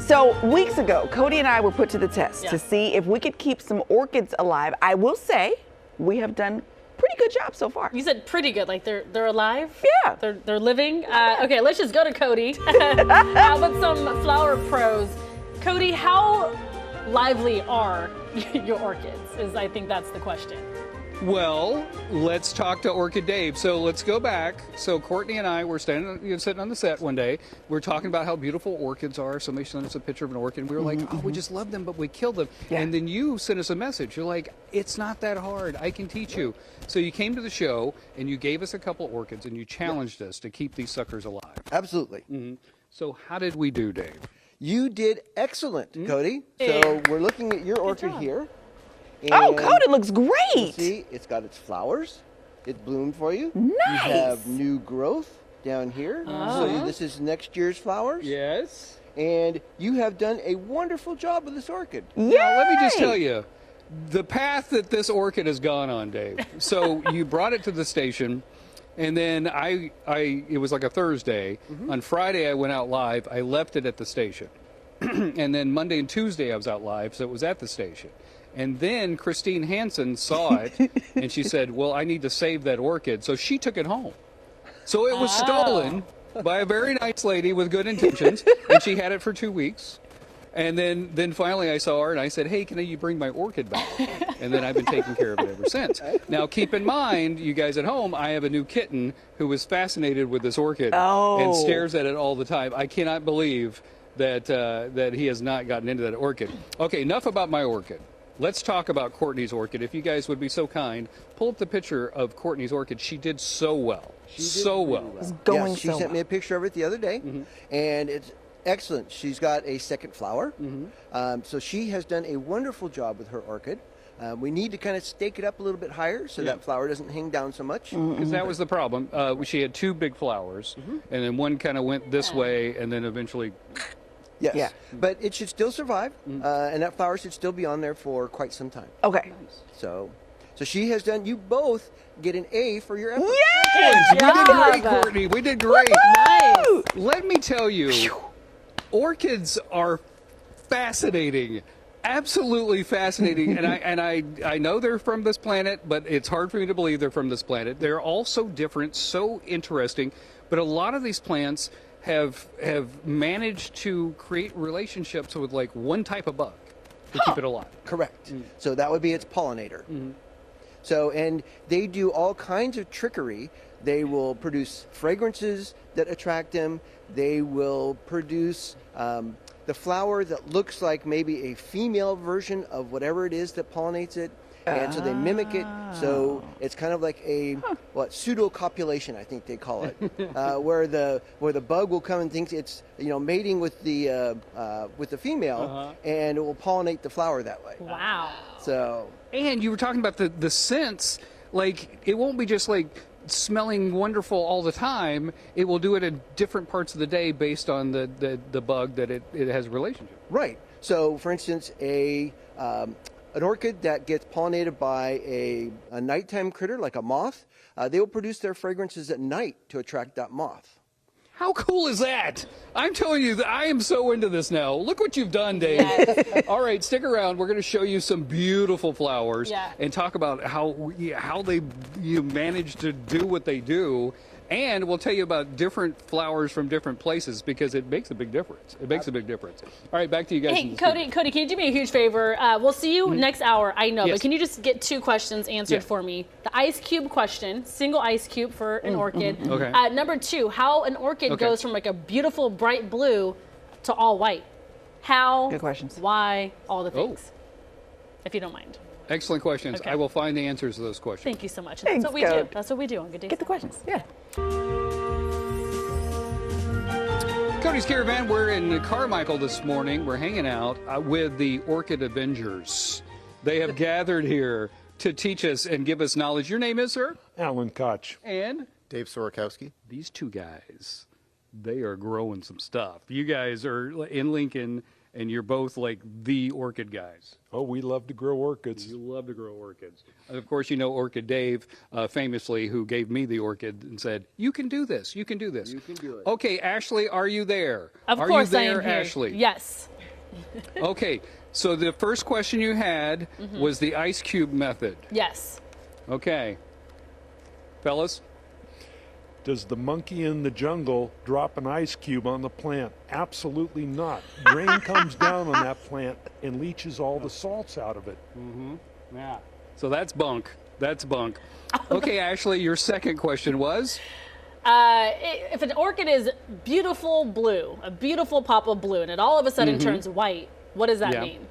So weeks ago, Cody and I were put to the test to see if we could keep some orchids alive. I will say we have done pretty good job so far. You said pretty good, like they're alive? Yeah. They're living? Okay, let's just go to Cody. How about some flower pros? Cody, how lively are your orchids? I think that's the question. Well, let's talk to Orchid Dave. So let's go back. So Courtney and I were sitting on the set one day. We were talking about how beautiful orchids are. Somebody sent us a picture of an orchid. We were like, oh, we just love them, but we kill them. Yeah. And then you sent us a message. You're like, it's not that hard. I can teach you. So you came to the show and you gave us a couple of orchids and you challenged us to keep these suckers alive. Absolutely. So how did we do, Dave? You did excellent, Cody. So we're looking at your orchid here. Oh, Cody looks great. See, it's got its flowers. It bloomed for you. Nice. You have new growth down here. So this is next year's flowers. Yes. And you have done a wonderful job with this orchid. Now, let me just tell you, the path that this orchid has gone on, Dave. So you brought it to the station, and then it was like a Thursday. On Friday, I went out live. I left it at the station. And then Monday and Tuesday, I was out live, so it was at the station. And then Christine Hansen saw it, and she said, well, I need to save that orchid. So she took it home. So it was stolen by a very nice lady with good intentions, and she had it for 2 weeks. And then finally I saw her, and I said, hey, can you bring my orchid back? And then I've been taking care of it ever since. Now, keep in mind, you guys at home, I have a new kitten who is fascinated with this orchid and stares at it all the time. I cannot believe that he has not gotten into that orchid. Okay, enough about my orchid. Let's talk about Courtney's orchid. If you guys would be so kind, pull up the picture of Courtney's orchid. She did so well. So well. It's going she sent me a picture of it the other day, and it's excellent. She's got a second flower. So she has done a wonderful job with her orchid. We need to kind of stake it up a little bit higher so that flower doesn't hang down so much. Because that was the problem. She had two big flowers, and then one kind of went this way, and then eventually... Yes, yeah. But it should still survive, and that flower should still be on there for quite some time. Okay. So she has done, you both get an A for your effort. Yay! We did great, Courtney. We did great. Nice. Let me tell you, orchids are fascinating. Absolutely fascinating. And I know they're from this planet, but it's hard for me to believe they're from this planet. They're all so different, so interesting. But a lot of these plants have managed to create relationships with like one type of bug to keep it alive. Correct. So that would be its pollinator. So, and they do all kinds of trickery. They will produce fragrances that attract them. They will produce the flower that looks like maybe a female version of whatever it is that pollinates it. And so they mimic it. So it's kind of like a pseudo copulation, I think they call it, where the bug will come and thinks it's mating with the female, and it will pollinate the flower that way. Wow. So. And you were talking about the scents. Like it won't be just like smelling wonderful all the time. It will do it at different parts of the day based on the bug that it has a relationship. Right. So, for instance, an orchid that gets pollinated by a nighttime critter like a moth, they will produce their fragrances at night to attract that moth. How cool is that? I'm telling you, I am so into this now. Look what you've done, Dave. Yes. All right, stick around. We're going to show you some beautiful flowers and talk about how they manage to do what they do. And we'll tell you about different flowers from different places because it makes a big difference. It makes a big difference. All right, back to you guys. Hey, Cody, can you do me a huge favor? We'll see you next hour, I know, but can you just get 2 questions answered for me? The ice cube question, single ice cube for an orchid. Okay. Number 2, how an orchid goes from like a beautiful bright blue to all white. How, good questions. Why, all the things, if you don't mind. Excellent questions. Okay. I will find the answers to those questions. Thank you so much. Thanks, That's what we do. That's what we do on Good Day. Get the questions. Yeah. Cody's Caravan, we're in Carmichael this morning. We're hanging out with the Orchid Avengers. They have gathered here to teach us and give us knowledge. Your name is, sir? Alan Koch. And? Dave Sorokowski. These two guys, they are growing some stuff. You guys are in Lincoln, and you're both like the orchid guys. Oh, we love to grow orchids. You love to grow orchids. And of course, you know Orchid Dave, famously, who gave me the orchid and said, you can do this, you can do this. You can do it. Okay, Ashley, are you there? Of are course you there, I am here. Ashley? Yes. Okay, so the first question you had was the ice cube method. Yes. Okay. Fellas? Does the monkey in the jungle drop an ice cube on the plant? Absolutely not. Rain comes down on that plant and leaches all the salts out of it. Yeah. So that's bunk. That's bunk. Okay, Ashley, your second question was? If an orchid is beautiful blue, a beautiful pop of blue, and it all of a sudden turns white, what does that mean?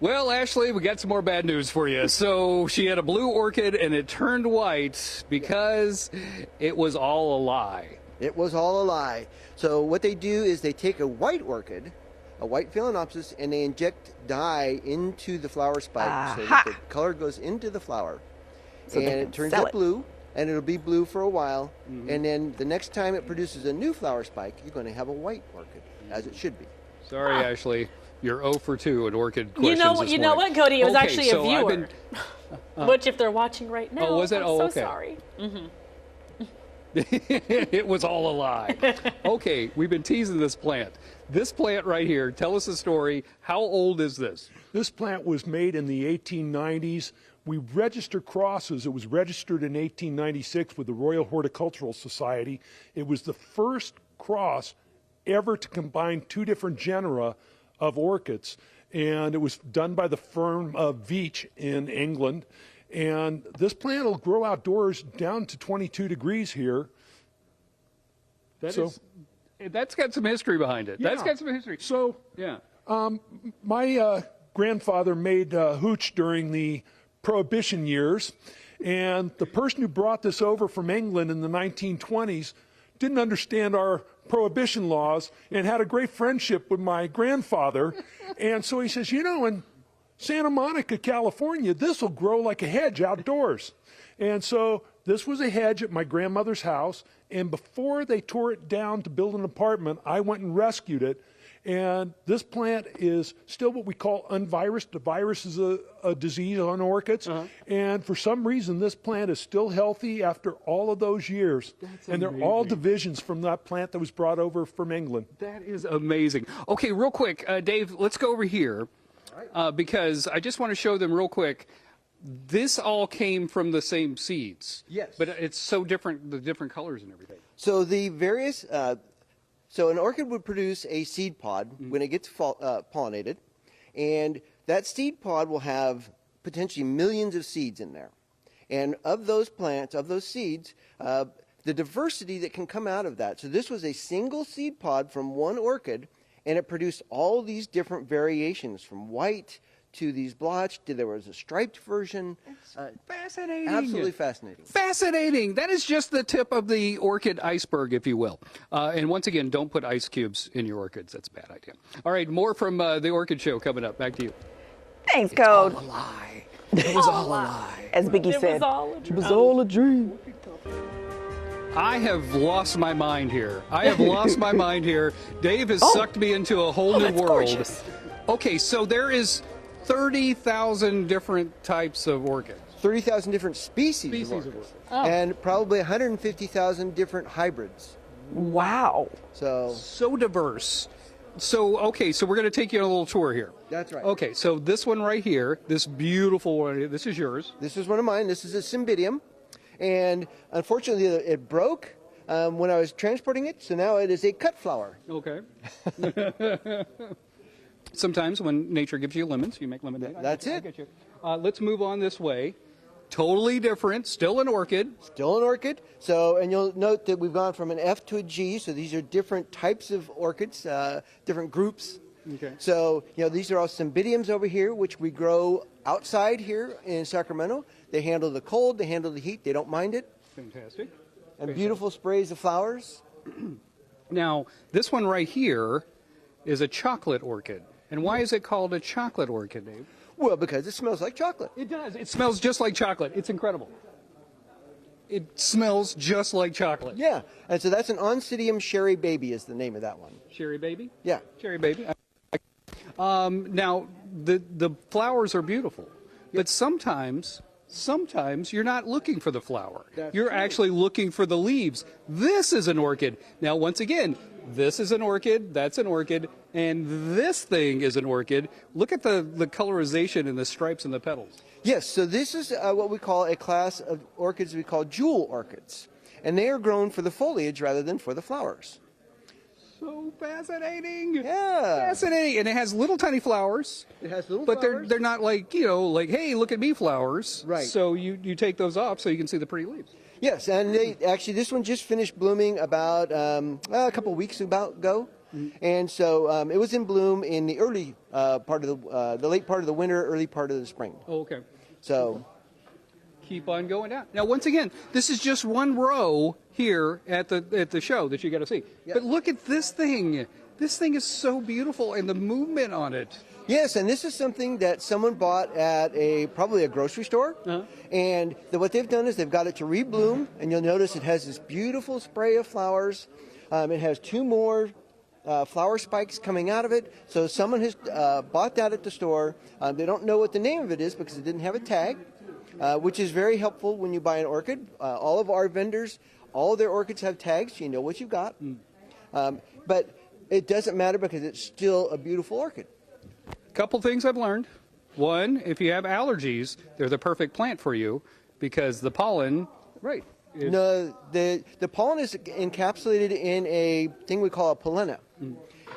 Well, Ashley, we got some more bad news for you. So she had a blue orchid and it turned white because it was all a lie. It was all a lie. So what they do is they take a white orchid, a white phalaenopsis, and they inject dye into the flower spike so that the color goes into the flower. So and it turns out blue, and it'll be blue for a while. And then the next time it produces a new flower spike, you're going to have a white orchid, as it should be. Sorry, Ashley. You're 0 for 2 at orchid questions You know what, Cody? It was actually a viewer. Which, if they're watching right now, was it? I'm so Okay. sorry. It was all a lie. Okay, we've been teasing this plant. This plant right here, tell us the story. How old is this? This plant was made in the 1890s. We register crosses. It was registered in 1896 with the Royal Horticultural Society. It was the first cross ever to combine two different genera of orchids, and it was done by the firm of Veitch in England. And this plant will grow outdoors down to 22 degrees here. That's got some history behind it. That's Yeah. got some history. So Yeah. my grandfather made hooch during the Prohibition years, and the person who brought this over from England in the 1920s didn't understand our Prohibition laws and had a great friendship with my grandfather. And so he says, in Santa Monica, California, this will grow like a hedge outdoors. And so this was a hedge at my grandmother's house, and before they tore it down to build an apartment, I went and rescued it. And this plant is still what we call unvirused. The virus is a disease on orchids. And for some reason, this plant is still healthy after all of those years. And they're all divisions from that plant that was brought over from England. That is amazing. Okay, real quick, Dave, let's go over here because I just want to show them real quick. This all came from the same seeds. Yes. But it's so different, the different colors and everything. So the various, so an orchid would produce a seed pod when it gets pollinated, and that seed pod will have potentially millions of seeds in there. And of those plants, of those seeds, the diversity that can come out of that. So this was a single seed pod from one orchid, and it produced all these different variations from white to these blotched. There was a striped version. Fascinating. Absolutely fascinating. Fascinating. That is just the tip of the orchid iceberg, if you will. And once again, don't put ice cubes in your orchids. That's a bad idea. All right, more from the Orchid Show coming up. Back to you. Thanks, Code. All a lie. It was all a lie. As Biggie It said, was all a it was all a dream. I have lost my mind here. Dave has sucked me into a whole new that's world. gorgeous. Okay, so there is 30,000 different types of orchids. 30,000 different species of orchids. And probably 150,000 different hybrids. Wow. So diverse. So, okay, so we're going to take you on a little tour here. That's right. Okay, so this one right here, this beautiful one, this is yours. This is one of mine. This is a cymbidium. And unfortunately, it broke when I was transporting it, so now it is a cut flower. Okay. Sometimes when nature gives you lemons, you make lemonade. That's I it. get you. Let's move on this way. Totally different, still an orchid. Still an orchid. So, and you'll note that we've gone from an F to a G. So these are different types of orchids, different groups. Okay. So, these are all cymbidiums over here, which we grow outside here in Sacramento. They handle the cold, they handle the heat, they don't mind it. Fantastic. And beautiful sprays of flowers. Now, this one right here is a chocolate orchid. And why is it called a chocolate orchid, Dave? Well, because it smells like chocolate. It does. It smells just like chocolate. It's incredible. It smells just like chocolate. Yeah. And so that's an Oncidium Sherry Baby is the name of that one. Sherry baby? Yeah. Cherry baby. Now, the flowers are beautiful, but sometimes you're not looking for the flower. That's You're true. actually looking for the leaves. This is an orchid. Now, once again, This is an orchid, that's an orchid, and this thing is an orchid. Look at the colorization and the stripes and the petals. Yes, so this is what we call a class of orchids we call jewel orchids. And they are grown for the foliage rather than for the flowers. So fascinating. Yeah. Fascinating. And it has little tiny flowers. It has little but flowers. they're not like, like, hey, look at me flowers. Right. So you take those off so you can see the pretty leaves. Yes, and this one just finished blooming about a couple of weeks ago. And so it was in bloom in the early part of the late part of the winter, early part of the spring. Oh, okay. So keep on going down. Now, once again, this is just one row here at the show that you got to see. Yep. But look at this thing. This thing is so beautiful, and the movement on it. yes, and this is something that someone bought at probably a grocery store. And what they've done is they've got it to rebloom, and you'll notice it has this beautiful spray of flowers. It has 2 more flower spikes coming out of it. So someone has bought that at the store. They don't know what the name of it is because it didn't have a tag, which is very helpful when you buy an orchid. All of our vendors, all of their orchids have tags, so you know what you've got. But it doesn't matter because it's still a beautiful orchid. Couple things I've learned. One, if you have allergies, they're the perfect plant for you because the pollen. Right. No, the pollen is encapsulated in a thing we call a pollena.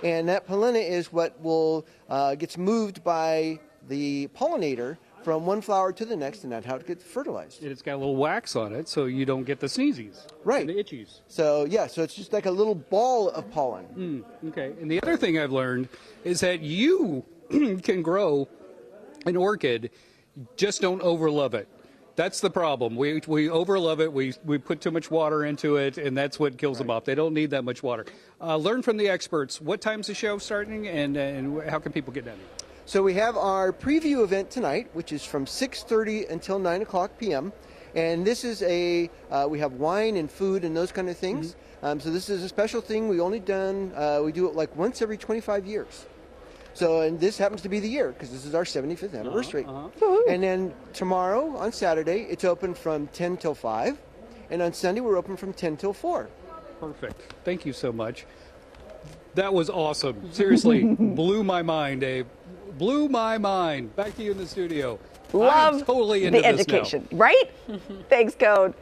And that pollena is what will gets moved by the pollinator from one flower to the next, and that's how it gets fertilized. It's got a little wax on it, so you don't get the sneezies. Right. And the itchies. So, yeah, so it's just like a little ball of pollen. Okay. And the other thing I've learned is that you can grow an orchid, just don't overlove it. That's the problem. We overlove it. We put too much water into it, and that's what kills them off. They don't need that much water. Learn from the experts. What time's the show starting, and how can people get down here? So we have our preview event tonight, which is from 6:30 until 9 o'clock p.m. And this is we have wine and food and those kind of things. So this is a special thing. We do it like once every 25 years. So, and this happens to be the year because this is our 75th anniversary. And then tomorrow, on Saturday, it's open from 10 till 5. And on Sunday, we're open from 10 till 4. Perfect. Thank you so much. That was awesome. Seriously, blew my mind, Dave. Blew my mind. Back to you in the studio. Love I'm totally into the this now. education, right? Thanks, Code.